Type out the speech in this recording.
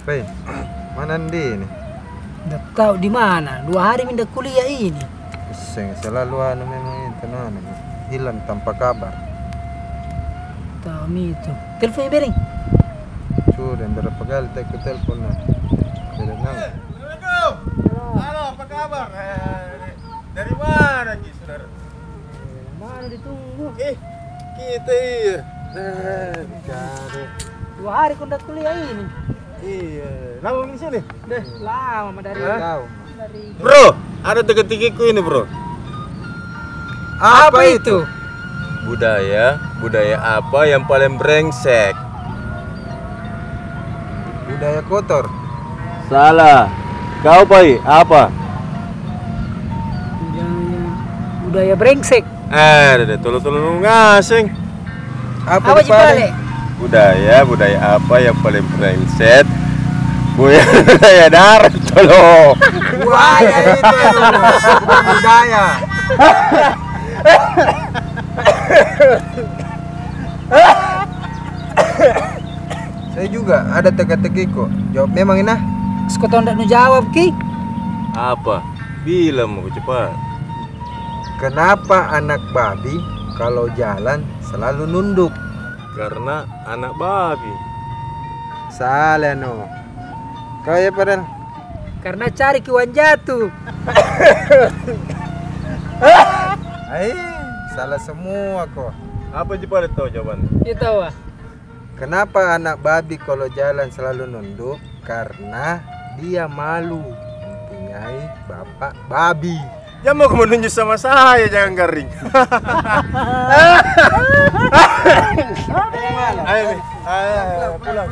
Pei, mana Andi nih? Nggak tahu di mana. 2 hari minta kuliah ini. Seng selalu memang itu hilang tanpa kabar. Tahu itu. Telepon Bering. Sudah berapa kali aku telepon nah. Tidak nang. Assalamualaikum. Halo, apa kabar? Dari mana Ki, saudara? Mana ditunggu? Kita iya. Cari. 2 hari kau ndak kuliah ini. Iya. Lama di sini? Deh, lama dari Tahu. dari Bro, ada teka-tekiku ini, Bro. Apa itu? Budaya apa yang paling brengsek? Budaya kotor. Salah. Kau, Pai, apa? budaya brengsek. Tolong ngasing. Apa Cipale? Budaya apa yang paling brengsek? Budaya darat, tolong. Budaya itu bukan budaya. Saya juga ada teka-teki kok. Jawab memang ini. Sekolah ndak nu jawab Ki. Apa? Bilang mau cepat. Kenapa anak babi kalau jalan selalu nunduk? Karena anak babi. Salah no. Kau ya padahal. Karena cari kiwan jatuh. Salah semua kok. Apa cepat tahu jawabannya? Itu wah. Kenapa anak babi kalau jalan selalu nunduk? Karena dia malu mempunyai bapak babi. Ya mau kamu nunjuk sama saya, jangan garing. Ayo, pulang.